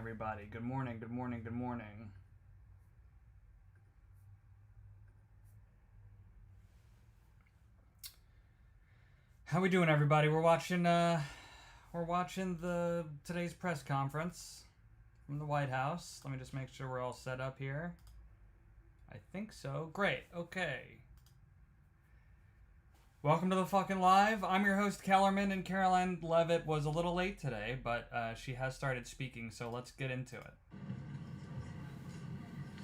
everybody. Good morning, good morning, good morning. How we doing, everybody? We're watching today's press conference from the White House. Let me just make sure we're all set up here. I think so. Great. Okay. Welcome to the fucking live. I'm your host, Kellerman, and Caroline Levitt was a little late today, but she has started speaking, so let's get into it.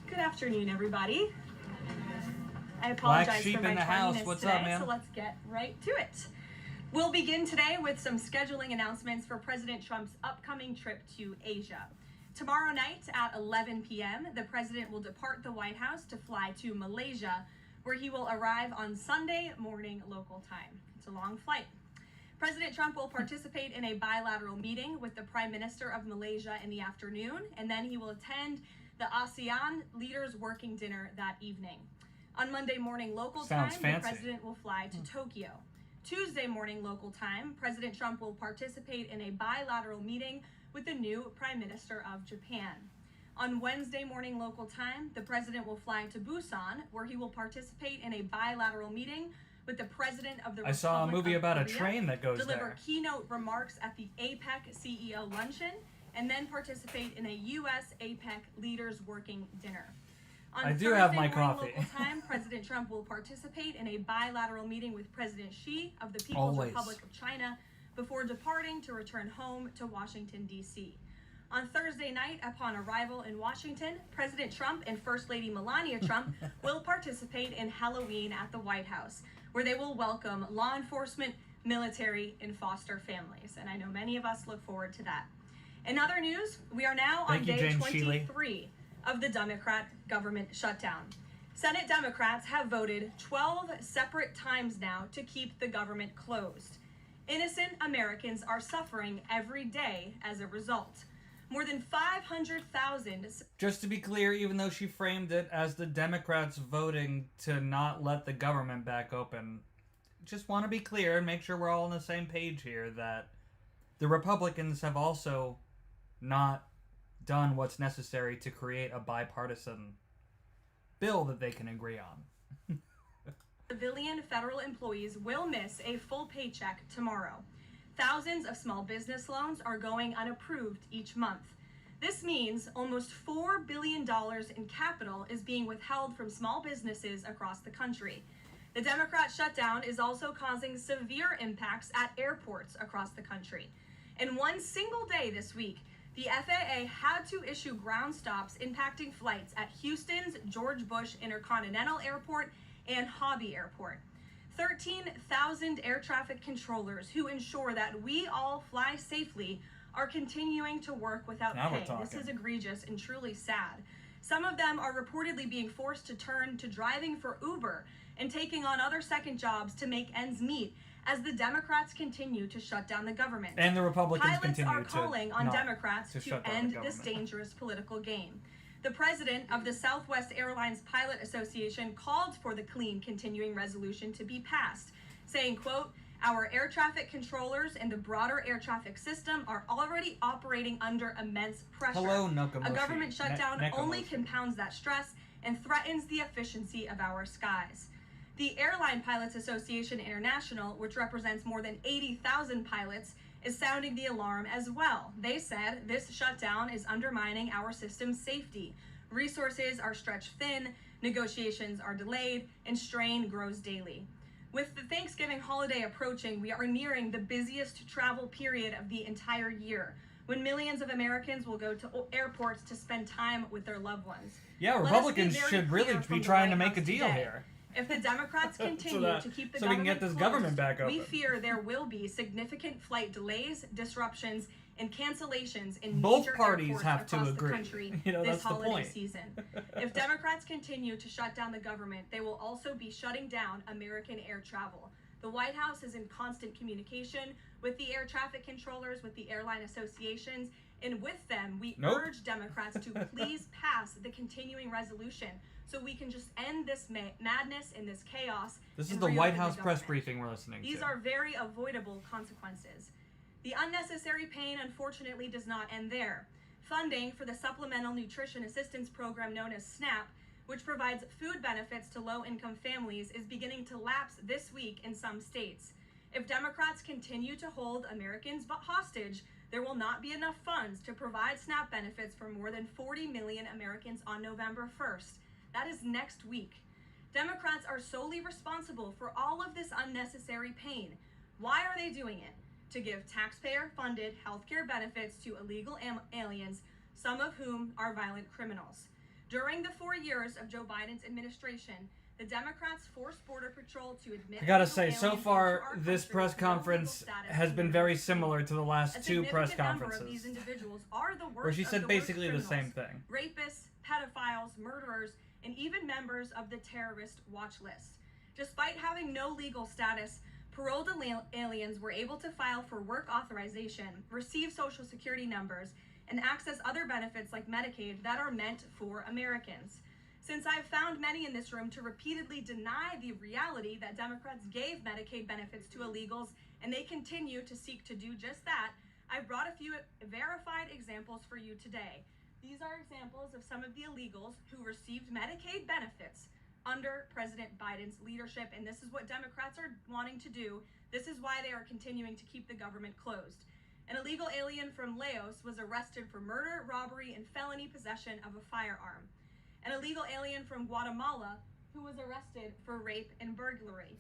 Good afternoon, everybody. I apologize for my tardiness What's today, up, man? so let's get right to it. We'll begin today with some scheduling announcements for President Trump's upcoming trip to Asia. Tomorrow night at 11 p.m., the president will depart the White House to fly to Malaysia, where he will arrive on Sunday morning local time. It's a long flight. President Trump will participate in a bilateral meeting with the Prime Minister of Malaysia in the afternoon, and then he will attend the ASEAN Leaders Working Dinner that evening. On Monday morning local time, the president will fly to Tokyo. Tuesday morning local time, President Trump will participate in a bilateral meeting with the new Prime Minister of Japan. On Wednesday morning local time, the president will fly to Busan, where he will participate in a bilateral meeting with the president of the Republic of Korea. I saw a movie about a train that goes deliver there. Keynote remarks at the APEC CEO luncheon, and then participate in a U.S. APEC Leaders Working Dinner. On I do Thursday have my morning coffee. local time, President Trump will participate in a bilateral meeting with President Xi of the People's Republic of China before departing to return home to Washington, D.C. On Thursday night, upon arrival in Washington, President Trump and First Lady Melania Trump will participate in Halloween at the White House, where they will welcome law enforcement, military, and foster families. And I know many of us look forward to that. In other news, we are now on day 23 of the Democrat government shutdown. Senate Democrats have voted 12 separate times now to keep the government closed. Innocent Americans are suffering every day as a result. More than 500,000... Just to be clear, even though she framed it as the Democrats voting to not let the government back open, just want to be clear and make sure we're all on the same page here that the Republicans have also not done what's necessary to create a bipartisan bill that they can agree on. Civilian federal employees will miss a full paycheck tomorrow. Thousands of small business loans are going unapproved each month. This means almost $4 billion in capital is being withheld from small businesses across the country. The Democrat shutdown is also causing severe impacts at airports across the country. In one single day this week, the FAA had to issue ground stops impacting flights at Houston's George Bush Intercontinental Airport and Hobby Airport. 13,000 air traffic controllers who ensure that we all fly safely are continuing to work without pay. This is egregious and truly sad. Some of them are reportedly being forced to turn to driving for Uber and taking on other second jobs to make ends meet as the Democrats continue to shut down the government. And the Republicans continue are calling on Democrats to end this government. Dangerous political game. The president of the Southwest Airlines Pilot Association called for the clean continuing resolution to be passed, saying, quote, "Our air traffic controllers and the broader air traffic system are already operating under immense pressure. A government shutdown only compounds that stress and threatens the efficiency of our skies." The Airline Pilots Association International, which represents more than 80,000 pilots, is sounding the alarm as well. They said this shutdown is undermining our system's safety. Resources are stretched thin, negotiations are delayed, and strain grows daily. With the Thanksgiving holiday approaching, we are nearing the busiest travel period of the entire year, when millions of Americans will go to airports to spend time with their loved ones. Yeah, Republicans should really be trying to make a deal here. If the Democrats continue to keep the government back open, we fear there will be significant flight delays, disruptions, and cancellations in both major parties airports have to across agree. the country this holiday season. If Democrats continue to shut down the government, they will also be shutting down American air travel. The White House is in constant communication with the air traffic controllers, with the airline associations, and with them, we urge Democrats to please pass the continuing resolution so we can just end this madness and this chaos. This is the White House press briefing we're listening to. These are very avoidable consequences. The unnecessary pain, unfortunately, does not end there. Funding for the Supplemental Nutrition Assistance Program known as SNAP, which provides food benefits to low-income families, is beginning to lapse this week in some states. If Democrats continue to hold Americans hostage, there will not be enough funds to provide SNAP benefits for more than 40 million Americans on November 1st. That is next week. Democrats are solely responsible for all of this unnecessary pain. Why are they doing it? To give taxpayer-funded healthcare benefits to illegal aliens, some of whom are violent criminals. During the 4 years of Joe Biden's administration, the Democrats forced Border Patrol to admit. I gotta say, so far, this press conference has been very similar to the last two press conferences, these individuals are the worst where she said of the basically the worst same criminals, thing. Rapists, pedophiles, murderers, and even members of the terrorist watch list. Despite having no legal status, paroled aliens were able to file for work authorization, receive Social Security numbers, and access other benefits like Medicaid that are meant for Americans. Since I've found many in this room to repeatedly deny the reality that Democrats gave Medicaid benefits to illegals, and they continue to seek to do just that, I've brought a few verified examples for you today. These are examples of some of the illegals who received Medicaid benefits under President Biden's leadership, and this is what Democrats are wanting to do. This is why they are continuing to keep the government closed. An illegal alien from Laos was arrested for murder, robbery, and felony possession of a firearm. An illegal alien from Guatemala who was arrested for rape and burglary.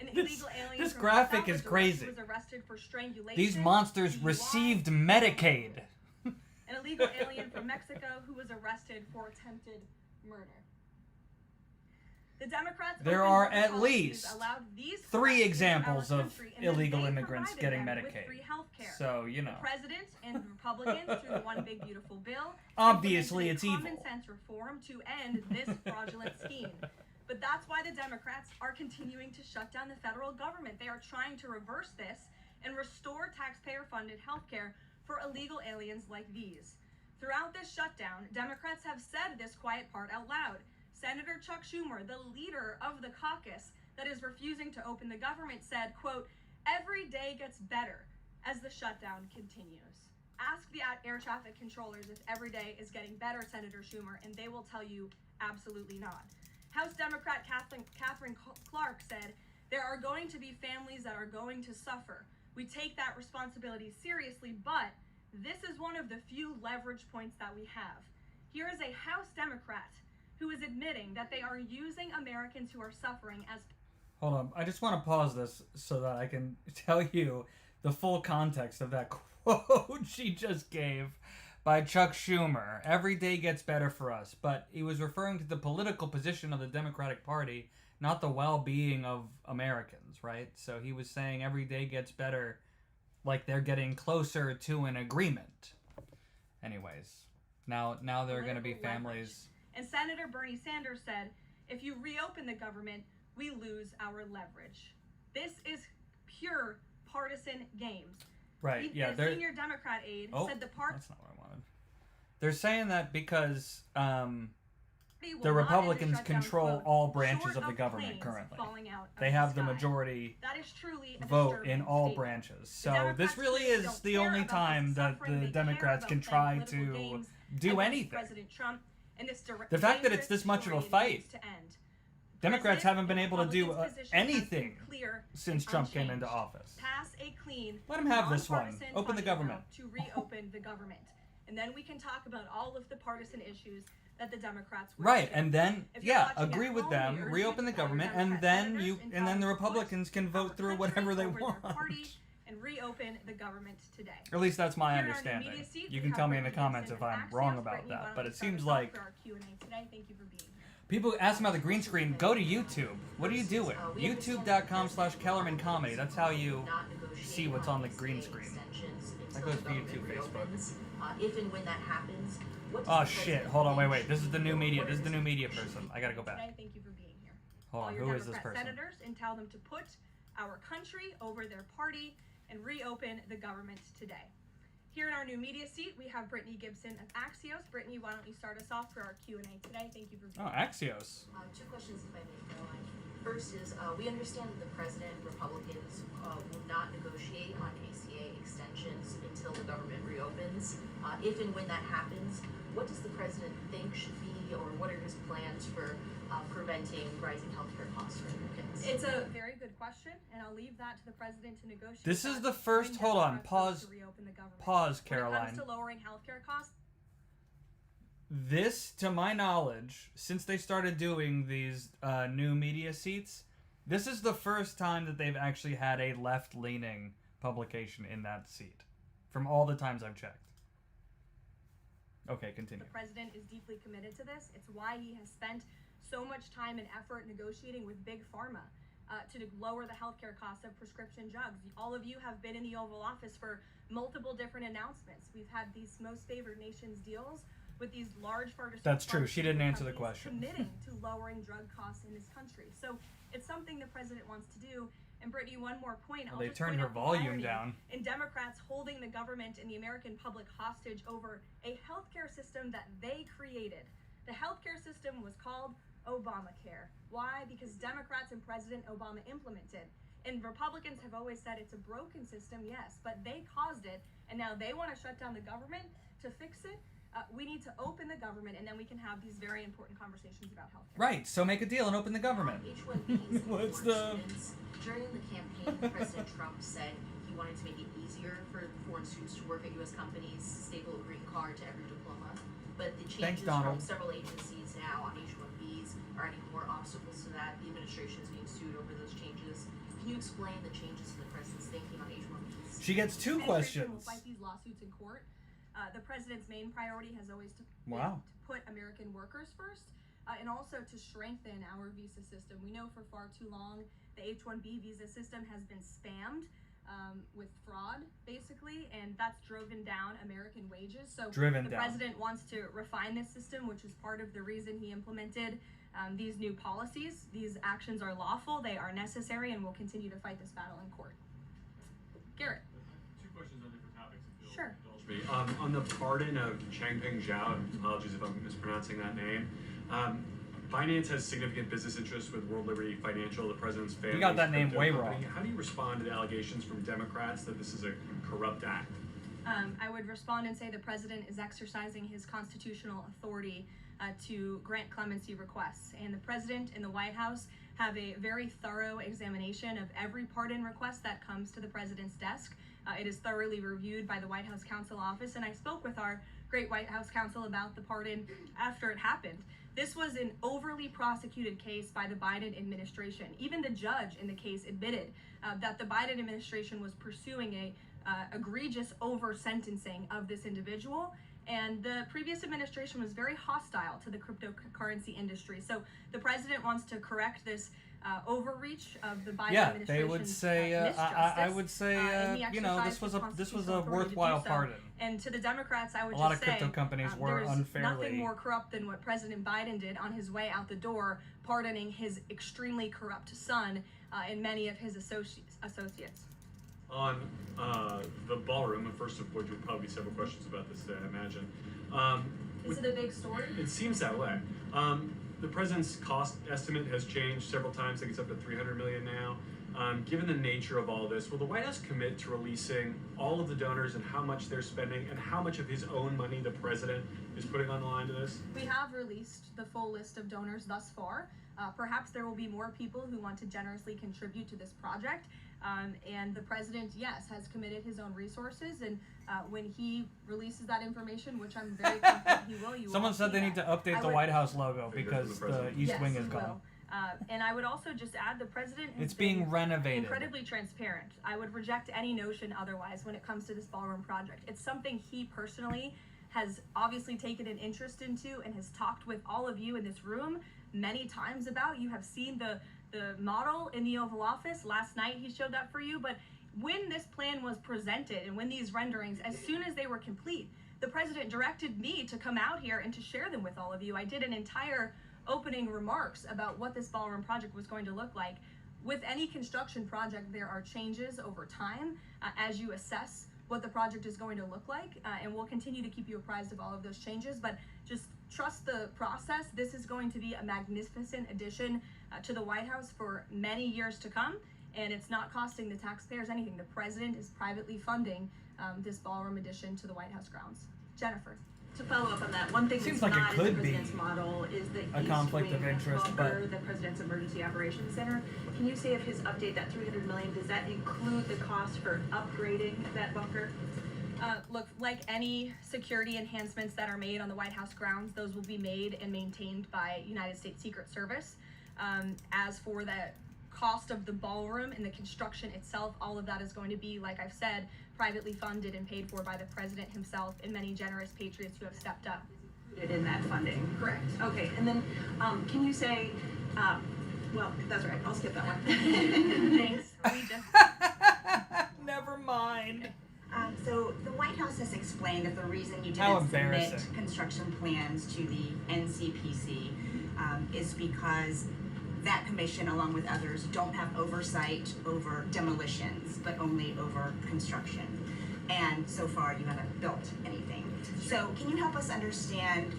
An illegal alien this from graphic El is Salvador crazy. who was arrested for strangulation. These monsters DUI, received Medicaid. An illegal alien from Mexico who was arrested for attempted murder. The Democrats There open are border at policies least allowed these 3 threats into examples our of country, and then illegal they immigrants provided getting them with Medicaid. free health care. So, you know. The president and Republicans through the One Big Beautiful Bill Obviously, implemented it's a evil. common sense reform to end this fraudulent scheme. But that's why the Democrats are continuing to shut down the federal government. They are trying to reverse this and restore taxpayer-funded health care for illegal aliens like these. Throughout this shutdown, Democrats have said this quiet part out loud. Senator Chuck Schumer, the leader of the caucus that is refusing to open the government, said, quote, "Every day gets better as the shutdown continues." Ask the air traffic controllers if every day is getting better, Senator Schumer, and they will tell you absolutely not. House Democrat Catherine Clark said, "There are going to be families that are going to suffer. We take that responsibility seriously, but this is one of the few leverage points that we have. Here is a House Democrat who is admitting that they are using Americans who are suffering as..." Hold on, I just want to pause this so that I can tell you the full context of that quote she just gave by Chuck Schumer. Every day gets better for us, but he was referring to the political position of the Democratic Party, not the well-being of Americans, right? So he was saying every day gets better, like they're getting closer to an agreement. Anyways, now there are going to be families... And Senator Bernie Sanders said, "If you reopen the government, we lose our leverage." This is pure partisan games. Right, yeah. The senior Democrat aide said the part... That's not what I wanted. They're saying that because will the not Republicans end the shutdown, control quote, all branches "short of the of government planes currently. falling out of They have the sky." majority That is truly a vote disturbing in all statement. branches. The So Democrats this really really is don't the care only about the time that suffering. the They care Democrats about can playing try political to games do against anything. President Trump, and this The fact that it's this much of a charade fight, needs to end. Democrats President haven't been and able to do Republicans' position has been anything clear since and Trump came into unchanged. office. Pass a clean, Let him have this one. nonpartisan Open the funding government. bill to reopen the government, and then we can talk about all of the partisan issues that the Democrats wish Right, to. and then If you're yeah, watching agree at with home, them, we urge reopen you the to call your government, and Democrat then senators you and and then the tell them to put Republicans can our vote through country whatever they over their want. party and reopen the government today. Or at least that's my Here in our new understanding. media seat, You we can have tell me in the Brittany comments Gibson if of I'm wrong Axios. about Brittany, why that, don't but you it start seems us off like for our Q&A today? Thank you for being here. people ask me about the green screen. Go to YouTube. What are you doing? YouTube.com/Kellerman Comedy. That's how you see what's on the green screen. That goes to YouTube, Facebook. If and when that happens, what Oh shit! Hold on, wait. This is the new media. This is the new media person. I gotta go back. Today, thank you for being here. Hold on. Call your Who is this Democrat person? senators and tell them to put our country over their party and reopen the government today. Here in our new media seat, we have Brittany Gibson of Axios. Brittany, why don't you start us off for our Q&A today? Thank you for being Oh, here. Axios. Two questions, if I may, Caroline. First is, we understand that the president and Republicans will not negotiate on ACA extensions until the government reopens. If and when that happens, what does the president think should be, or what are his plans for preventing rising healthcare costs for Americans? It's a very good question, and I'll leave that to the president to negotiate. This is that the first. when Hold on. Democrats vote Pause. to reopen the government. Pause, When it Caroline. comes to lowering healthcare costs, This, to my knowledge, since they started doing these new media seats, this is the first time that they've actually had a left-leaning publication in that seat. From all the times I've checked. Okay, continue. the president is deeply committed to this. It's why he has spent so much time and effort negotiating with Big Pharma to lower the healthcare costs of prescription drugs. All of you have been in the Oval Office for multiple different announcements. We've had these most favored nations deals with these large pharmaceutical That's true. She didn't answer the companies question. committing to lowering drug costs in this country. So it's something the president wants to do. And Brittany, one more point. Well, I'll they just turned point her out the volume irony down. in Democrats holding the government and the American public hostage over a healthcare system that they created. The healthcare system was called Obamacare. Why? Because Democrats and President Obama implemented. And Republicans have always said it's a broken system, yes, but they caused it, and now they want to shut down the government to fix it. We need to open the government, and then we can have these very important conversations about healthcare. Right, so make a deal and open the government. H-1Bs What's and the- foreign students. During the campaign, President Trump said he wanted to make it easier for foreign students to work at U.S. companies, staple a green card to every diploma. But the changes Donald. from several agencies now on H-1Bs are adding more obstacles to that. The administration is being sued over those changes. Can you explain the changes in the president's thinking on H-1Bs? She gets two The administration questions. will fight these lawsuits in court. The president's main priority has always been Wow. to put American workers first, and also to strengthen our visa system. We know for far too long the H-1B visa system has been spammed with fraud, basically, and that's driven down American wages. So Driven the down. president wants to refine this system, which is part of the reason he implemented these new policies. These actions are lawful, they are necessary, and we'll continue to fight this battle in court. Garrett. Two questions on different topics, if you'll Sure. indulge me. On the pardon of Changpeng Zhao, apologies if I'm mispronouncing that name. Binance has significant business interests with World Liberty Financial, the president's family. got that name way wrong. How do you respond to the allegations from Democrats that this is a corrupt act? I would respond and say the president is exercising his constitutional authority to grant clemency requests. And the president and the White House have a very thorough examination of every pardon request that comes to the president's desk. It is thoroughly reviewed by the White House Counsel Office, and I spoke with our great White House counsel about the pardon after it happened. This was an overly prosecuted case by the Biden administration. Even the judge in the case admitted that the Biden administration was pursuing a egregious over-sentencing of this individual, and the previous administration was very hostile to the cryptocurrency industry. So the president wants to correct this overreach of the Biden Yeah, administration's they would say. I would say. in the You know, this was exercise of this was constitutional a authority to do worthwhile so. pardon. And to the Democrats, I would A lot just of crypto say, companies were there's unfairly. nothing more corrupt than what President Biden did on his way out the door, pardoning his extremely corrupt son and many of his associates. On the ballroom, the first of which will probably be several questions about this today, I imagine. Is it a big story? It seems that way. The president's cost estimate has changed several times. I think it's up to $300 million now. Given the nature of all this, will the White House commit to releasing all of the donors and how much they're spending and how much of his own money the president is putting on the line to this? We have released the full list of donors thus far. Perhaps there will be more people who want to generously contribute to this project. And the president, yes, has committed his own resources. And when he releases that information, which I'm very confident he will, you Someone will said see they need that. to update I the would- White House logo Fingers because from the the president. East Yes, Wing he is gone. will. And I would also just add the president has It's being been renovated. incredibly transparent. I would reject any notion otherwise when it comes to this ballroom project. It's something he personally has obviously taken an interest into and has talked with all of you in this room many times about. You have seen the model in the Oval Office. Last night he showed that for you. But when this plan was presented and when these renderings, as soon as they were complete, the president directed me to come out here and to share them with all of you. I did an entire opening remarks about what this ballroom project was going to look like. With any construction project, there are changes over time as you assess what the project is going to look like, and we'll continue to keep you apprised of all of those changes, but just trust the process. This is going to be a magnificent addition to the White House for many years to come, and it's not costing the taxpayers anything. The president is privately funding this ballroom addition to the White House grounds. Jennifer. To follow up on that, one thing Seems that's like it not in the could president's be model is the a East conflict Wing of interest, bunker, but- the president's emergency operations center. Can you say if his update, that $300 million, does that include the cost for upgrading that bunker? Look, like any security enhancements that are made on the White House grounds, those will be made and maintained by United States Secret Service. As for the cost of the ballroom and the construction itself, all of that is going to be, like I've said, privately funded and paid for by the president himself and many generous patriots who have stepped up. In that funding? Correct. Okay, and then can you say, well, that's right, I'll skip that one. Thanks, Regent. Never mind. So the White House has explained that the reason you How didn't submit embarrassing. construction plans to the NCPC is because that commission, along with others, don't have oversight over demolitions, but only over construction. And so far, you haven't built anything. So can you help us understand,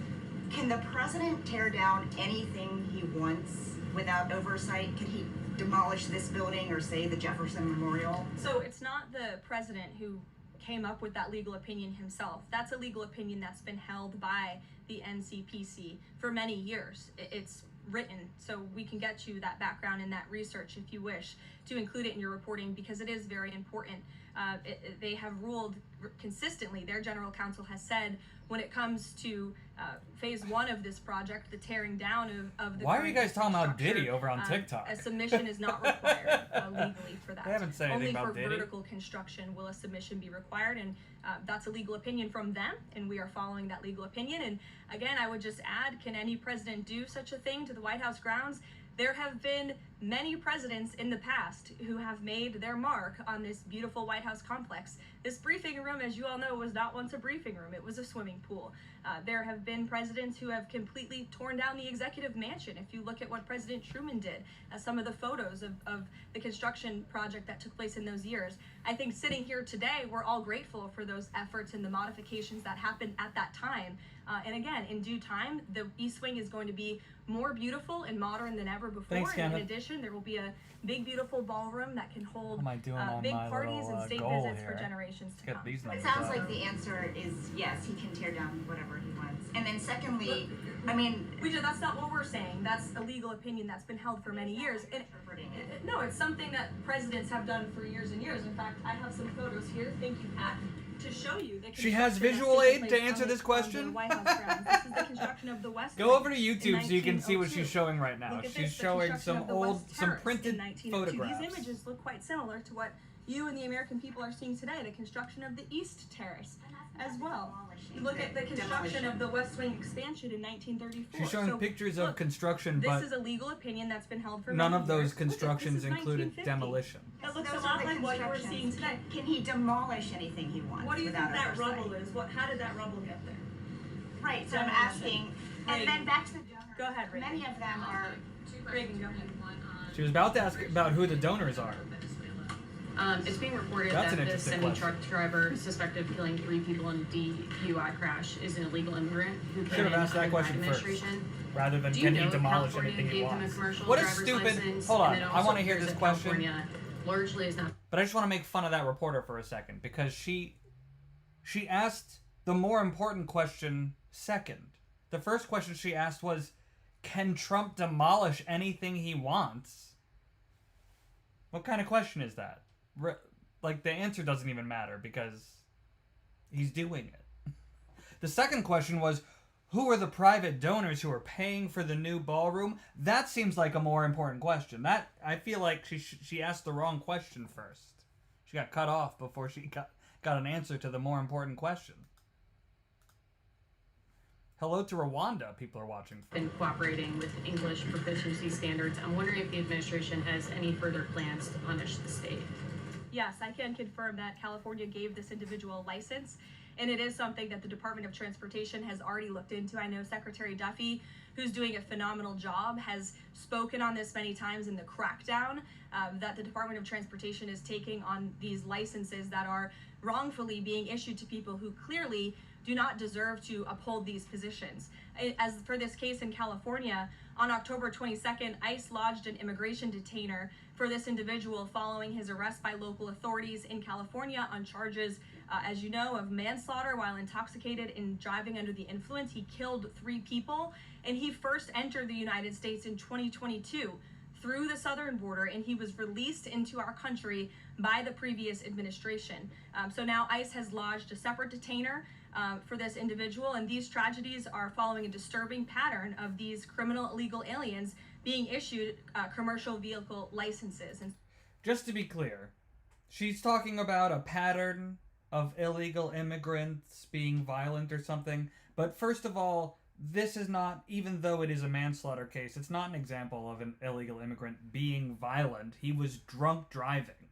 can the president tear down anything he wants without oversight? Could he demolish this building or say the Jefferson Memorial? So it's not the president who came up with that legal opinion himself. That's a legal opinion that's been held by the NCPC for many years. It's written, so we can get you that background and that research if you wish to include it in your reporting, because it is very important. They have ruled consistently, their general counsel has said, when it comes to phase one of this project, the tearing down of the Why are you guys talking about structure, Diddy over on TikTok? A submission is not required legally for that. They haven't said anything Only about for Diddy. vertical construction will a submission be required, and that's a legal opinion from them, and we are following that legal opinion. And again, I would just add, can any president do such a thing to the White House grounds? There have been many presidents in the past who have made their mark on this beautiful White House complex. This briefing room, as you all know, was not once a briefing room. It was a swimming pool. There have been presidents who have completely torn down the executive mansion. If you look at what President Truman did, some of the photos of the construction project that took place in those years, I think sitting here today, we're all grateful for those efforts and the modifications that happened at that time. And again, in due time, the East Wing is going to be more beautiful and modern than ever before. Thanks, In Kevin. addition, there will be a big, beautiful ballroom that can hold What am I doing on big my parties little, and state goal visits here? for generations to Get come. these It numbers sounds up. like the answer is yes, he can tear down whatever he wants. And then secondly, I mean, That's not what we're saying. That's a legal opinion that's been held for many years. And interpreting it. no, it's something that presidents have done for years and years. In fact, I have some photos here. Thank you, Pat. To show you the She has construction that's visual taken aid place to answer on this the question? White House grounds. This is the construction of the West Go Wing over to in YouTube so you can see what 1902. she's showing right now. Look at She's this, the showing construction some of the old, West some Terrace printed in 1902. photographs. These images look quite similar to what you and the American people are seeing today, the construction of the East Terrace as well. You look at the construction of the West Wing expansion in 1934. She's showing So, pictures look, of construction, this but is a legal opinion that's been held for none many of those years. Look at, constructions this is included 1950. demolition. That looks Those a are lot the like what you were seeing constructions. today. Can he demolish anything he wants? What do you think without that oversight? rubble is? How did that rubble get there? Right, so I'm Demolition. asking, Reagan. and then back to the donors. Go ahead, Reagan. Many of them are, Reagan, go ahead. She was about to ask about who the donors are. It's being reported That's that an the interesting semi-truck driver suspected of killing 3 people in a DUI crash is an illegal immigrant who Should came have in asked that under question Biden first. administration. Rather than Do you can know he demolish California anything he gave him a wants. commercial What a driver's stupid. license, Hold on, and it I also want to hear appears this that question. California largely is not. But I just want to make fun of that reporter for a second because she asked the more important question second. The first question she asked was, can Trump demolish anything he wants? What kind of question is that? Like, the answer doesn't even matter because he's doing it. The second question was, who are the private donors who are paying for the new ballroom? That seems like a more important question. That I feel like she asked the wrong question first. She got cut off before she got an answer to the more important question. Hello to Rwanda, people are watching from. Been cooperating with English proficiency standards. I'm wondering if the administration has any further plans to punish the state. Yes, I can confirm that California gave this individual a license, and it is something that the Department of Transportation has already looked into. I know Secretary Duffy, who's doing a phenomenal job, has spoken on this many times in the crackdown that the Department of Transportation is taking on these licenses that are wrongfully being issued to people who clearly do not deserve to uphold these positions. As for this case in California, on October 22nd, ICE lodged an immigration detainer for this individual following his arrest by local authorities in California on charges, as you know, of manslaughter while intoxicated and driving under the influence. He killed 3 people, and he first entered the United States in 2022 through the southern border, and he was released into our country by the previous administration. So now ICE has lodged a separate detainer for this individual, and these tragedies are following a disturbing pattern of these criminal illegal aliens being issued commercial vehicle licenses. And just to be clear, she's talking about a pattern of illegal immigrants being violent or something. But first of all, this is not, even though it is a manslaughter case, it's not an example of an illegal immigrant being violent. He was drunk driving.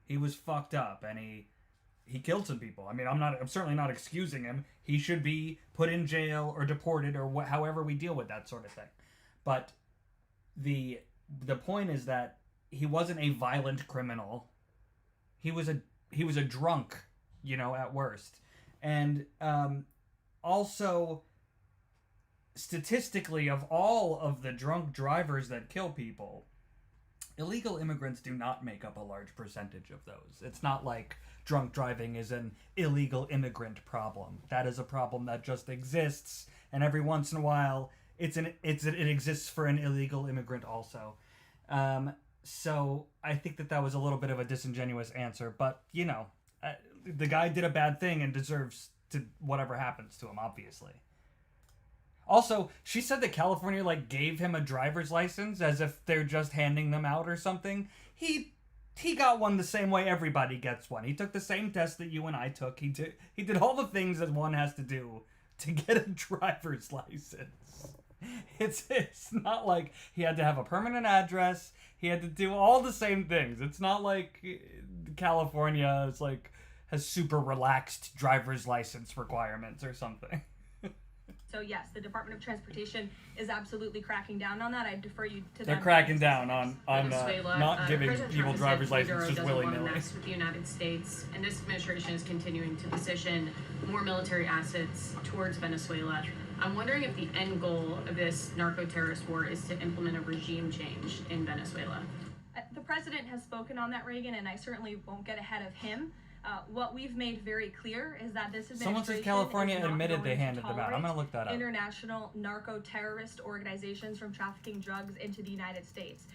He was fucked up, and he killed some people. I mean, I'm certainly not excusing him. He should be put in jail or deported or however we deal with that sort of thing. But the point is that he wasn't a violent criminal. He was a drunk, at worst. And also, statistically, of all of the drunk drivers that kill people, illegal immigrants do not make up a large percentage of those. It's not like drunk driving is an illegal immigrant problem. That is a problem that just exists, and every once in a while it exists for an illegal immigrant also. So I think that was a little bit of a disingenuous answer, but the guy did a bad thing and deserves to whatever happens to him, obviously. Also, she said that California gave him a driver's license as if they're just handing them out or something. He got one the same way everybody gets one. He took the same test that you and I took. He did all the things that one has to do to get a driver's license. It's not like he had to have a permanent address. He had to do all the same things. It's not like California is has super relaxed driver's license requirements or something. So yes, the Department of Transportation is absolutely cracking down on that. I defer you to them. They're cracking down on Venezuela, not giving President people Trump driver's said Maduro licenses doesn't want to willy-nilly. mess with the United States, and this administration is continuing to position more military assets towards Venezuela. I'm wondering if the end goal of this narco-terrorist war is to implement a regime change in Venezuela. The president has spoken on that, Reagan, and I certainly won't get ahead of him. What we've made very clear is that this administration Someone says California is not admitted they going to handed them out. I'm going to look that up. international narco-terrorist organizations from trafficking drugs into the United States.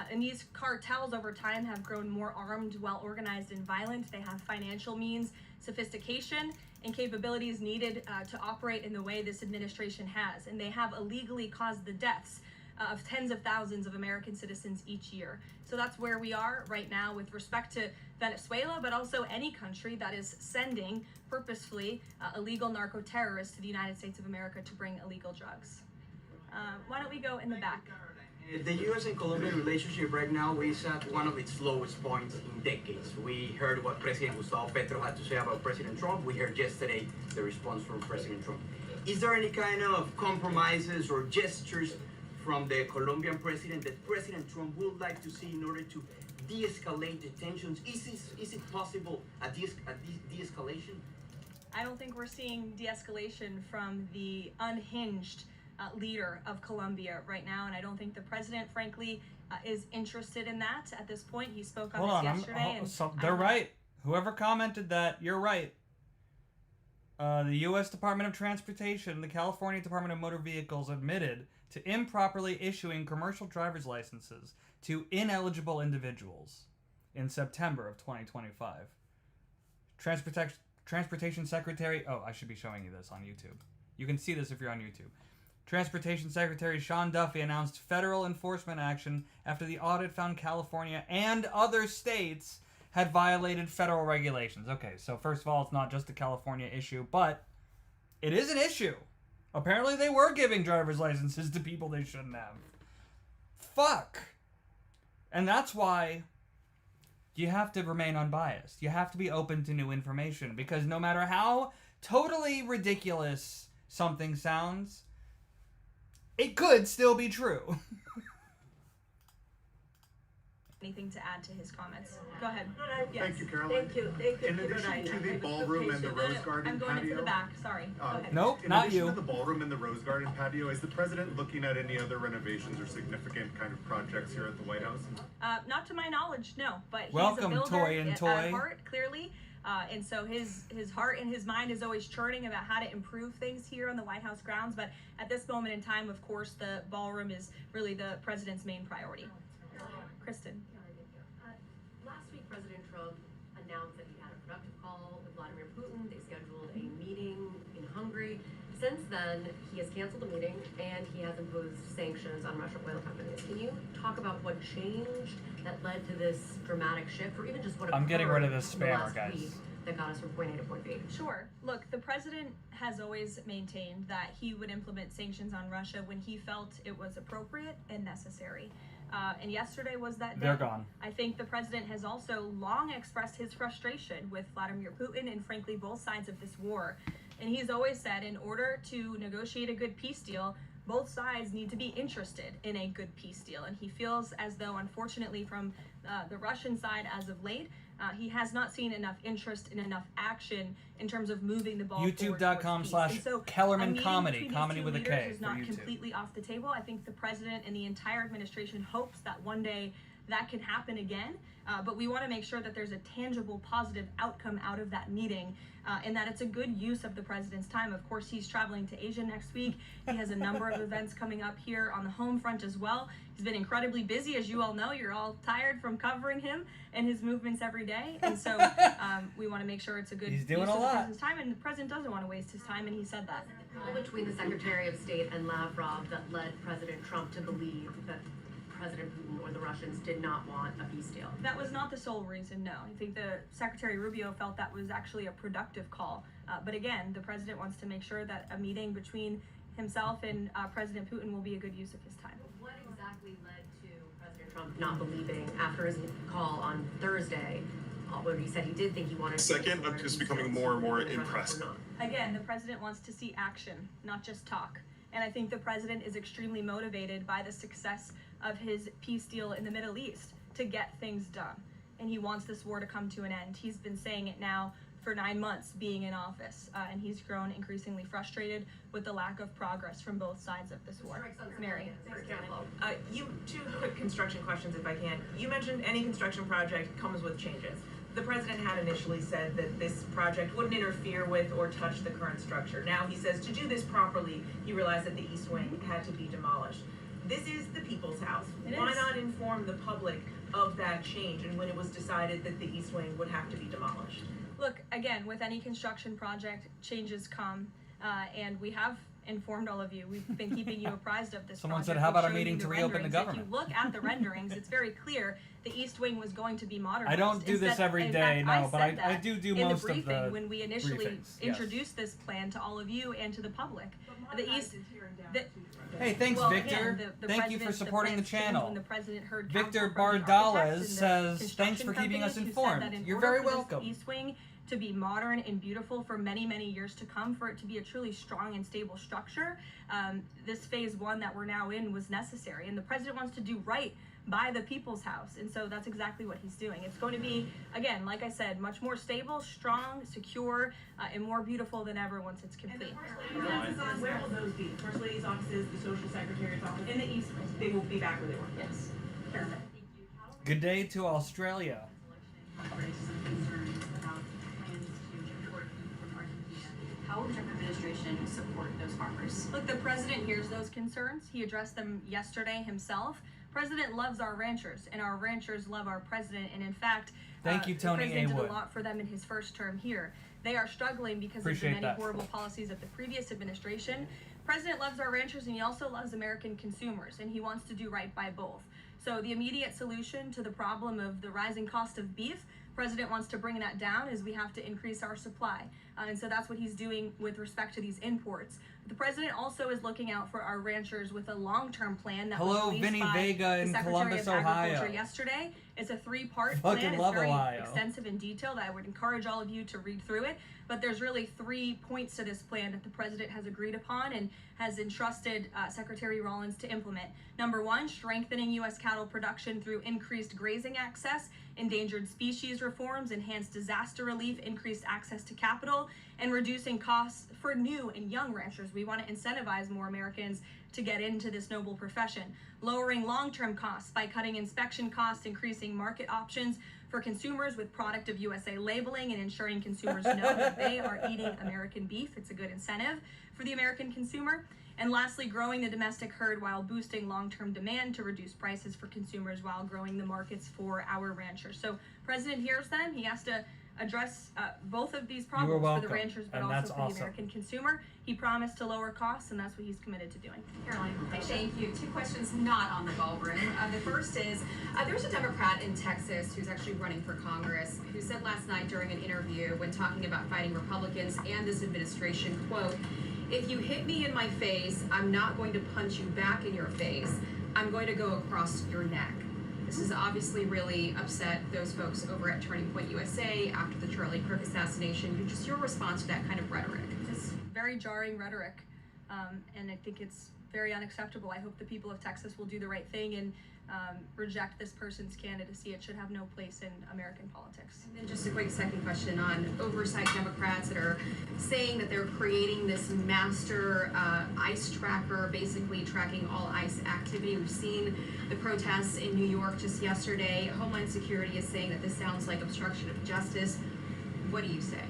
And these cartels over time have grown more armed, well-organized, and violent. They have financial means, sophistication, and capabilities needed to operate in the way this administration has. And they have illegally caused the deaths of tens of thousands of American citizens each year. So that's where we are right now with respect to Venezuela, but also any country that is sending purposefully illegal narco-terrorists to the United States of America to bring illegal drugs. Why don't we go in the back? The U.S. and Colombian relationship right now is at one of its lowest points in decades. We heard what President Gustavo Petro had to say about President Trump. We heard yesterday the response from President Trump. Is there any kind of compromises or gestures from the Colombian president that President Trump would like to see in order to de-escalate the tensions? Is it possible a de-escalation? I don't think we're seeing de-escalation from the unhinged leader of Colombia right now, and I don't think the president, frankly, is interested in that at this point. He spoke on this yesterday. They're right. Whoever commented that, you're right. The U.S. Department of Transportation, the California Department of Motor Vehicles admitted to improperly issuing commercial driver's licenses to ineligible individuals in September of 2025. Transportation Secretary... Oh, I should be showing you this on YouTube. You can see this if you're on YouTube. Transportation Secretary Sean Duffy announced federal enforcement action after the audit found California and other states had violated federal regulations. Okay, so first of all, it's not just a California issue, but it is an issue. Apparently they were giving driver's licenses to people they shouldn't have. Fuck. And that's why you have to remain unbiased. You have to be open to new information, because no matter how totally ridiculous something sounds, it could still be true. Anything to add to his comments? Go ahead. Yes. Thank you, Caroline. Thank you. In addition to the ballroom and the rose garden I'm going patio. into the back. Sorry. Go ahead. Nope, In not addition you. to the ballroom and the rose garden patio, is the president looking at any other renovations or significant kind of projects here at the White House? Not to my knowledge, no. But he's Welcome, a builder Toy and at Toy. heart, clearly. And so his heart and his mind is always churning about how to improve things here on the White House grounds. But at this moment in time, of course, the ballroom is really the president's main priority. Kristen. Last week, President Trump announced that he had a productive call with Vladimir Putin. They scheduled a meeting in Hungary. Since then, he has canceled the meeting and he has imposed sanctions on Russian oil companies. Can you talk about what changed that led to this dramatic shift, or even just what I'm getting rid of occurred this in the spammer, last guys. week that got us from point A to point B? Sure. Look, the president has always maintained that he would implement sanctions on Russia when he felt it was appropriate and necessary. And yesterday was that day. They're gone. I think the president has also long expressed his frustration with Vladimir Putin and frankly both sides of this war. And he's always said in order to negotiate a good peace deal, both sides need to be interested in a good peace deal. And he feels as though, unfortunately, from the Russian side as of late, he has not seen enough interest and enough action in terms of moving the ball forward towards peace. And so YouTube.com/Kellerman a meeting comedy, between these comedy two with a leaders K is for not YouTube. completely off the table. I think the president and the entire administration hopes that one day that can happen again. But we want to make sure that there's a tangible, positive outcome out of that meeting, and that it's a good use of the president's time. Of course, he's traveling to Asia next week. He has a number of events coming up here on the home front as well. He's been incredibly busy, as you all know. You're all tired from covering him and his movements every day. And so we want to make sure it's a good He's use doing of a the lot. president's time. And the president doesn't want to waste his time, and he said that. Between the Secretary of State and Lavrov that led President Trump to believe that President Putin or the Russians did not want a peace deal. That was not the sole reason, no. I think the Secretary Rubio felt that was actually a productive call. But again, the president wants to make sure that a meeting between himself and President Putin will be a good use of his time. What exactly led to President Trump not believing after his call on Thursday, where he said he did think he wanted to... Second, I'm just becoming more and more impressed. Again, the president wants to see action, not just talk. And I think the president is extremely motivated by the success of his peace deal in the Middle East to get things done. And he wants this war to come to an end. He's been saying it now for 9 months being in office, and he's grown increasingly frustrated with the lack of progress from both sides of this war. Mary. For example. You two quick construction questions if I can. You mentioned any construction project comes with changes. The president had initially said that this project wouldn't interfere with or touch the current structure. Now he says to do this properly, he realized that the East Wing had to be demolished. This is the people's house. Why not inform the public of that change and when it was decided that the East Wing would have to be demolished? Look, again, with any construction project, changes come, and we have informed all of you. We've been keeping you apprised of this. Someone said, project. how about We've a shown meeting you to reopen the renderings. government? If you look at the renderings, it's very clear the East Wing was going to be modernized. I don't do this Instead- every in day, fact, no, but said I that do in most the briefing of the when we initially briefings, yes. introduced this plan to all of you and to the public. The East. Hey, thanks, Well, Victor. again, the Thank you for president- supporting the plans changed channel. when the president heard Victor counsel from the Bardales architects and the says, thanks for construction keeping us companies who said informed. that in You're order very for this welcome. East Wing to be modern and beautiful for many, many years to come, for it to be a truly strong and stable structure, this phase one that we're now in was necessary. And the president wants to do right by the people's house. And so that's exactly what he's doing. It's going to be, again, like I said, much more stable, strong, secure, and more beautiful than ever once it's complete. Where will those be? First Lady's offices, the Social Secretary's office? In the East Wing. They will be back where they were. Yes. Good day to Australia. How will the Trump administration support those farmers? Look, the president hears those concerns. He addressed them yesterday himself. President loves our ranchers, and our ranchers love our president. And in fact, Thank you, Tony the president A. did Wood. a lot for them in his first term here. They are struggling because Appreciate of the many that. horrible policies of the previous administration. President loves our ranchers, and he also loves American consumers, and he wants to do right by both. So the immediate solution to the problem of the rising cost of beef, President wants to bring that down, is we have to increase our supply. And so that's what he's doing with respect to these imports. The president also is looking out for our ranchers with a long-term plan that Hello, was released Vinny by Vega the in Secretary Columbus, of Agriculture Ohio. yesterday. It's a 3-part Fucking plan. It's love very Ohio. extensive and detailed. I would encourage all of you to read through it. But there's really 3 points to this plan that the president has agreed upon and has entrusted Secretary Rollins to implement. Number 1, strengthening U.S. cattle production through increased grazing access, endangered species reforms, enhanced disaster relief, increased access to capital, and reducing costs for new and young ranchers. We want to incentivize more Americans to get into this noble profession. Lowering long-term costs by cutting inspection costs, increasing market options for consumers with product of USA labeling, and ensuring consumers know that they are eating American beef. It's a good incentive for the American consumer. And lastly, growing the domestic herd while boosting long-term demand to reduce prices for consumers while growing the markets for our ranchers. So President hears them. He has to address both of these problems for the ranchers, but also for the American consumer. He promised to lower costs, and that's what he's committed to doing. Caroline, thank you. 2 questions not on the ballroom. The first is, there's a Democrat in Texas who's actually running for Congress who said last night during an interview when talking about fighting Republicans and this administration, quote, "If you hit me in my face, I'm not going to punch you back in your face. I'm going to go across your neck." This has obviously really upset those folks over at Turning Point USA after the Charlie Kirk assassination. Just your response to that kind of rhetoric? Just very jarring rhetoric, and I think it's very unacceptable. I hope the people of Texas will do the right thing and reject this person's candidacy. It should have no place in American politics. And then just a quick second question on oversight Democrats that are saying that they're creating this master ICE tracker, basically tracking all ICE activity. We've seen the protests in New York just yesterday. Homeland Security is saying that this sounds like obstruction of justice. What do you say?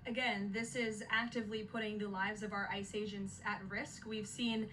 Again, this is actively putting the lives of our ICE agents at risk. We've seen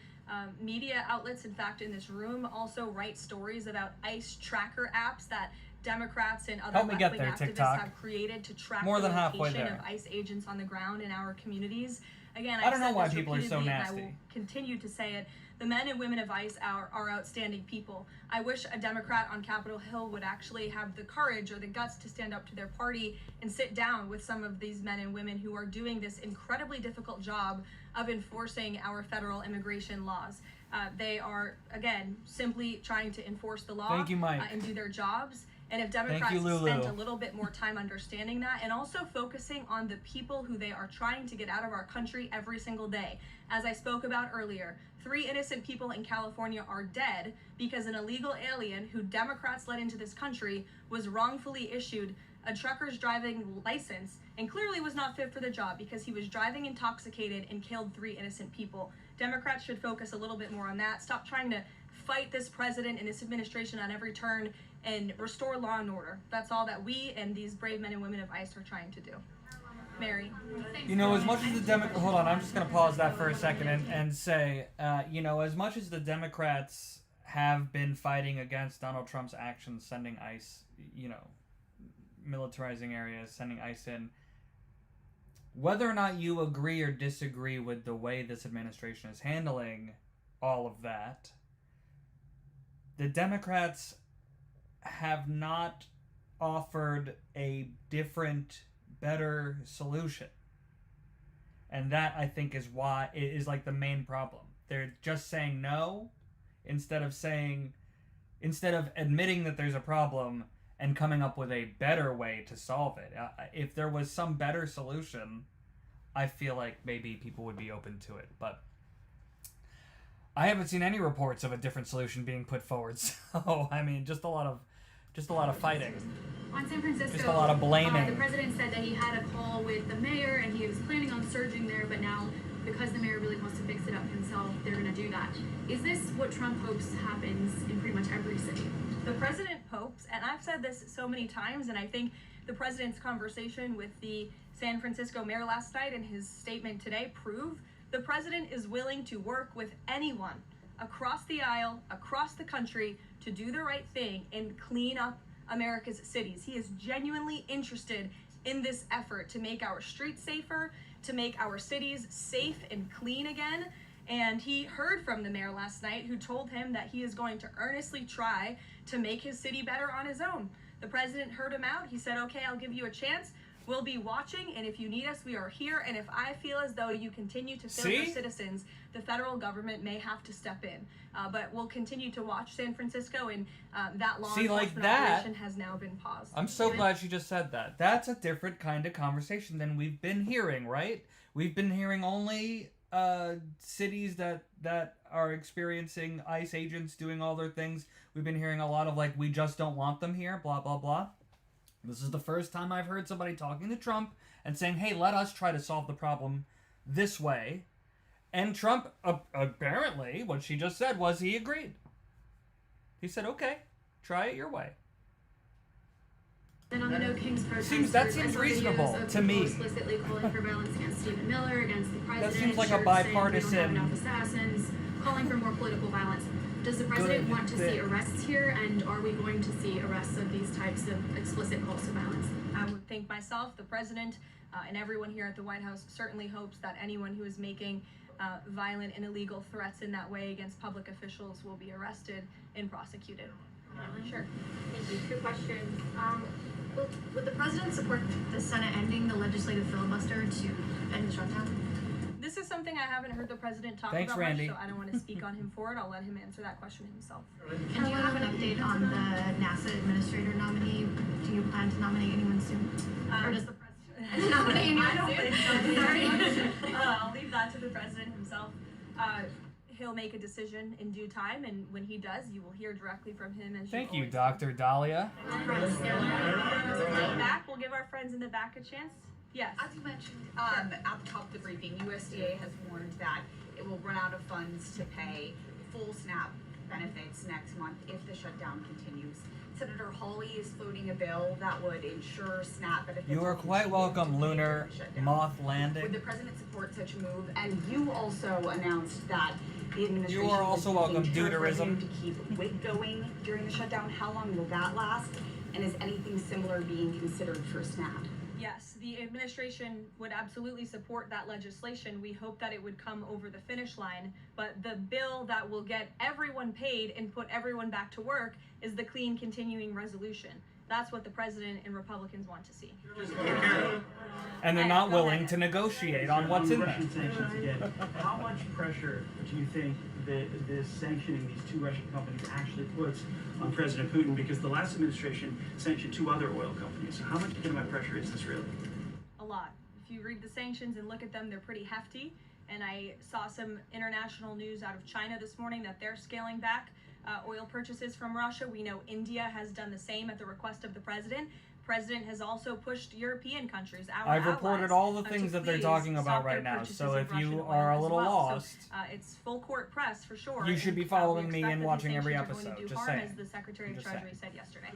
media outlets, in fact, in this room, also write stories about ICE tracker apps that Democrats and other left-wing activists have created to track the location of ICE agents on the ground in our communities. Again, I don't know why people are so nasty. I will continue to say it. The men and women of ICE are outstanding people. I wish a Democrat on Capitol Hill would actually have the courage or the guts to stand up to their party and sit down with some of these men and women who are doing this incredibly difficult job of enforcing our federal immigration laws. They are, again, simply trying to enforce the law. Thank you, Mike. And do their jobs. And if Democrats spent a little bit more time understanding that and also focusing on the people who they are trying to get out of our country every single day. As I spoke about earlier, 3 innocent people in California are dead because an illegal alien who Democrats let into this country was wrongfully issued a trucker's driving license and clearly was not fit for the job because he was driving intoxicated and killed 3 innocent people. Democrats should focus a little bit more on that. Stop trying to fight this president and this administration on every turn and restore law and order. That's all that we and these brave men and women of ICE are trying to do. Mary. You know, as much as the Democrats... Hold on, I'm just going to pause that for a second and say, you know, as much as the Democrats have been fighting against Donald Trump's actions, sending ICE, you know, militarizing areas, sending ICE in, whether or not you agree or disagree with the way this administration is handling all of that, the Democrats have not offered a different, better solution. And that, I think, is why it is like the main problem. They're just saying no instead of admitting that there's a problem and coming up with a better way to solve it. If there was some better solution, I feel like maybe people would be open to it. But I haven't seen any reports of a different solution being put forward. So, I mean, just a lot of fighting. On San Francisco, just a lot of blaming. The president said that he had a call with the mayor and he was planning on surging there, but now because the mayor really wants to fix it up himself, they're going to do that. Is this what Trump hopes happens in pretty much every city? The president hopes, and I've said this so many times, and I think the president's conversation with the San Francisco mayor last night and his statement today prove the president is willing to work with anyone across the aisle, across the country, to do the right thing and clean up America's cities. He is genuinely interested in this effort to make our streets safer, to make our cities safe and clean again. And he heard from the mayor last night who told him that he is going to earnestly try to make his city better on his own. The president heard him out. He said, okay, I'll give you a chance. We'll be watching, and if you need us, we are here. And if I feel as though you continue to fail your citizens, the federal government may have to step in. But we'll continue to watch San Francisco, and that law enforcement operation has now been paused. I'm so glad she just said that. That's a different kind of conversation than we've been hearing, right? We've been hearing only cities that are experiencing ICE agents doing all their things. We've been hearing a lot of like, we just don't want them here, blah, blah, blah. This is the first time I've heard somebody talking to Trump and saying, hey, let us try to solve the problem this way. And Trump, apparently, what she just said was he agreed. He said, okay, try it your way. And on the No Kings protest, That seems reasonable to me. Explicitly calling for violence against Stephen Miller, against the president. That seems like a shirts bipartisan. saying we don't have enough assassins, calling for more political violence. Does the president want to see arrests here, and are we going to see arrests of these types of explicit calls to violence? I would think myself, the president, and everyone here at the White House certainly hopes that anyone who is making violent and illegal threats in that way against public officials will be arrested and prosecuted. Sure. Thank you. 2 questions. Would the president support the Senate ending the legislative filibuster to end the shutdown? This is something I haven't heard the president talk Thanks, about Randy. much, so I don't want to speak on him for it. I'll let him answer that question himself. And do you have an update on the NASA administrator nominee? Do you plan to nominate anyone soon? Or does the president nominate anyone soon? I don't think so. Sorry. I'll leave that to the president himself. He'll make a decision in due time, and when he does, you will hear directly from him. As Thank you, always Dr. Dahlia. Back, we'll give our friends in the back a chance. Yes. As you mentioned at the top of the briefing, USDA has warned that it will run out of funds to pay full SNAP benefits next month if the shutdown continues. Senator Hawley is floating a bill that would ensure SNAP benefits. You are quite welcome, Lunar Moth Would Landing. the president support such a move? And you also announced that the administration You are also welcome, Deuterism. to keep WIC going during the shutdown. How long will that last? And is anything similar being considered for SNAP? Yes, the administration would absolutely support that legislation. We hope that it would come over the finish line, but the bill that will get everyone paid and put everyone back to work is the clean continuing resolution. That's what the president and Republicans want to see. And they're not willing to negotiate on what's in there. Russian sanctions again. How much pressure do you think that this sanctioning these 2 Russian companies actually puts on President Putin? Because the last administration sanctioned 2 other oil companies. So how much economic pressure is this really? A lot. If you read the sanctions and look at them, they're pretty hefty. And I saw some international news out of China this morning that they're scaling back oil purchases from Russia. We know India has done the same at the request of the president. President has also pushed European countries, I've reported all the things that they're talking about right now, so if you are a little lost, it's full court press for sure. You should be following me and watching every episode, just saying. As the Secretary of Treasury said yesterday.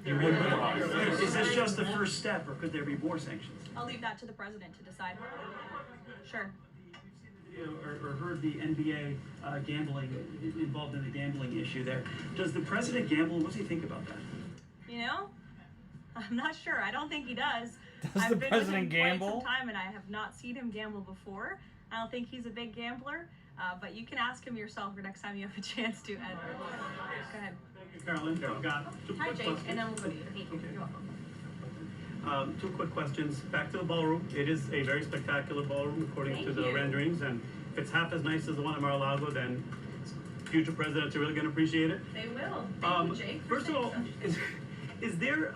Is this just the first step, or could there be more sanctions? I'll leave that to the president to decide. Sure. Or heard the NBA gambling, involved in the gambling issue there. Does the president gamble? What does he think about that? You know, I'm not sure. I don't think he does. Does the president gamble? Quite some time, and I have not seen him gamble before. I don't think he's a big gambler, but you can ask him yourself the next time you have a chance to, Ed. Go ahead. Carolyn, got 2 Hi, quick Jake, questions. and then we'll go to you. Thank you. Okay. You're welcome. 2 quick questions. Back to the ballroom. It is a very spectacular ballroom according to the renderings, and if it's half as nice as the one at Mar-a-Lago, then future presidents are really going to appreciate it. They will. Thank you, Jake. First of all, is there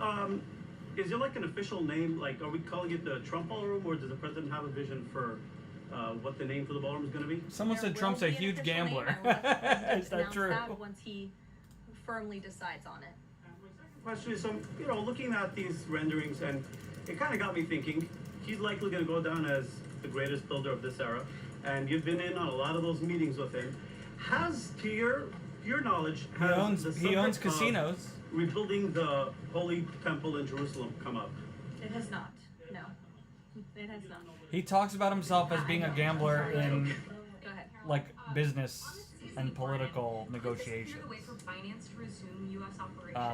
like an official name? Like, are we calling it the Trump ballroom, or does the president have a vision for what the name for the ballroom is going to be? Someone said Trump's a huge gambler. Is that true? Once he firmly decides on it. Question is, looking at these renderings, and it kind of got me thinking, he's likely going to go down as the greatest builder of this era, and you've been in on a lot of those meetings with him. Has, to your knowledge, he owns casinos. Rebuilding the Holy Temple in Jerusalem come up? It has not. No. It has not. He talks about himself as being a gambler in, Go ahead. like, business and political negotiations.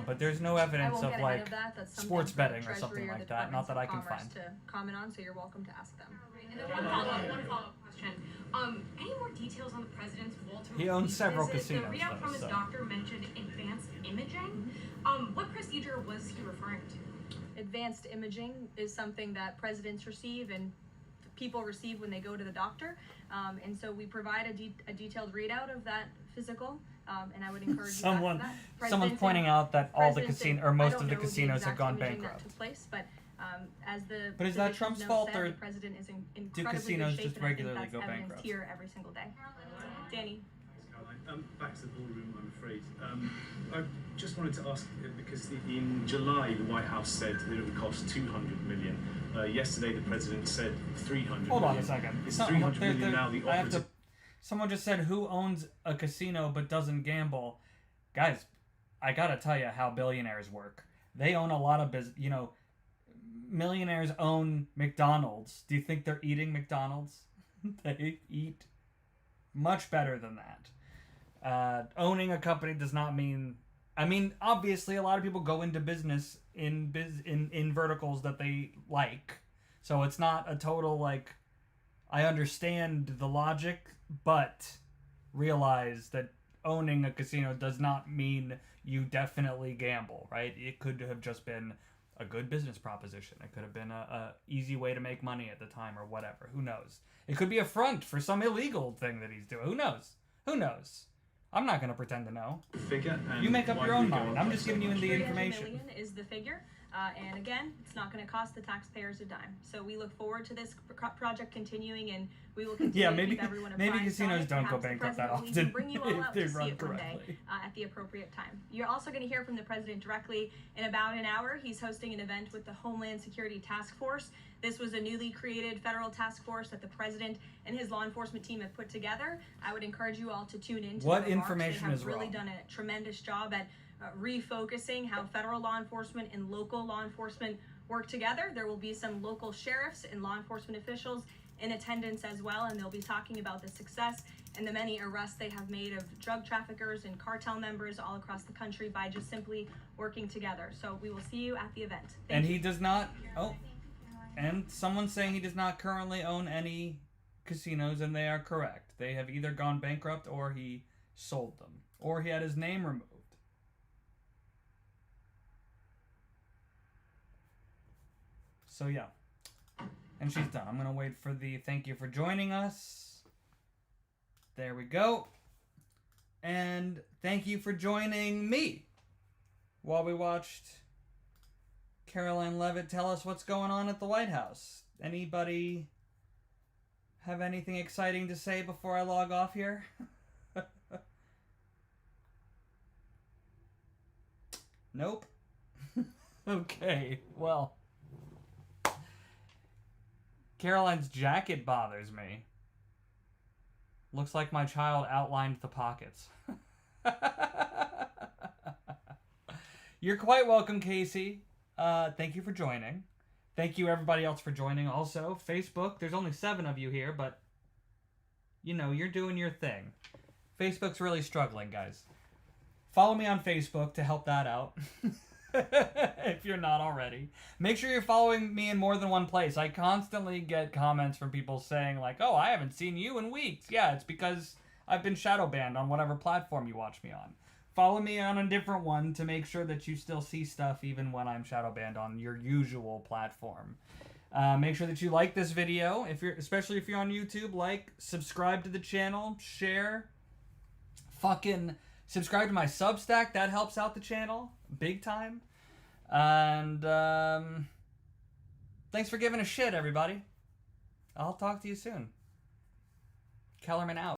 But there's no evidence of, like, sports betting or something like that. Not that I can find. To comment on, so you're welcome to ask them. And then one follow-up question. Any more details on the president's Walter He owns Reed several visit? casinos, The readout though, from his so. doctor mentioned advanced imaging. What procedure was he referring to? advanced imaging is something that presidents receive and people receive when they go to the doctor. And so we provide a detailed readout of that physical. And I would encourage you back to that. Someone's pointing out that all the Presidents or most I of don't the know casinos have exact gone imaging that bankrupt. took place, but as the But is that physician's Trump's note fault, said, or the president is in do incredibly casinos good shape, just and I think regularly that's go evidenced bankrupt? here every single day. Danny. Back to the ballroom, I'm afraid. I just wanted to ask, because in July the White House said that it would cost $200 million. Yesterday the president said $300 million. Hold on a second. Is $300 million now the I have operative? to. Someone just said, "Who owns a casino but doesn't gamble?" Guys, I gotta tell you how billionaires work. They own a lot of business. You know, millionaires own McDonald's. Do you think they're eating McDonald's? They eat much better than that. Owning a company does not mean. I mean, obviously, a lot of people go into business in verticals that they like, so it's not a total like. I understand the logic, but realize that owning a casino does not mean you definitely gamble, right? It could have just been a good business proposition. It could have been a easy way to make money at the time or whatever. Who knows? It could be a front for some illegal thing that he's doing. Who knows? Who knows? I'm not going to pretend to know. Figure. You make up your own mind. I'm just giving you the information. $300 million is the figure. And again, it's not going to cost the taxpayers a dime. So we look forward to this project continuing, and we will continue to keep everyone apprised. Maybe casinos on it. don't go Perhaps the bankrupt that president will even often bring you all if out they to see run it one day correctly. at the appropriate time. You're also going to hear from the president directly in about an hour. He's hosting an event with the Homeland Security Task Force. This was a newly created federal task force that the president and his law enforcement team have put together. I would encourage you all to tune in to What the remarks. information They have is really wrong? done a tremendous job at refocusing how federal law enforcement and local law enforcement work together. There will be some local sheriffs and law enforcement officials in attendance as well, and they'll be talking about the success and the many arrests they have made of drug traffickers and cartel members all across the country by just simply working together. So we will see you at the event. Thank And you. he does not. Oh, and someone's saying he does not currently own any casinos, and they are correct. They have either gone bankrupt or he sold them, or he had his name removed. So yeah. And she's done. I'm going to wait for the thank you for joining us. There we go. And thank you for joining me while we watched Caroline Leavitt tell us what's going on at the White House. Anybody have anything exciting to say before I log off here? Nope. Okay, well. Caroline's jacket bothers me. Looks like my child outlined the pockets. You're quite welcome, Casey. Thank you for joining. Thank you everybody else for joining also. Facebook, there's only 7 of you here, but you know, you're doing your thing. Facebook's really struggling, guys. Follow me on Facebook to help that out. If you're not already. Make sure you're following me in more than one place. I constantly get comments from people saying like, oh, I haven't seen you in weeks. Yeah, it's because I've been shadow banned on whatever platform you watch me on. Follow me on a different one to make sure that you still see stuff even when I'm shadow banned on your usual platform. Make sure that you like this video, especially if you're on YouTube. Like, subscribe to the channel, share, fucking subscribe to my Substack. That helps out the channel big time. And thanks for giving a shit, everybody. I'll talk to you soon. Kellerman out.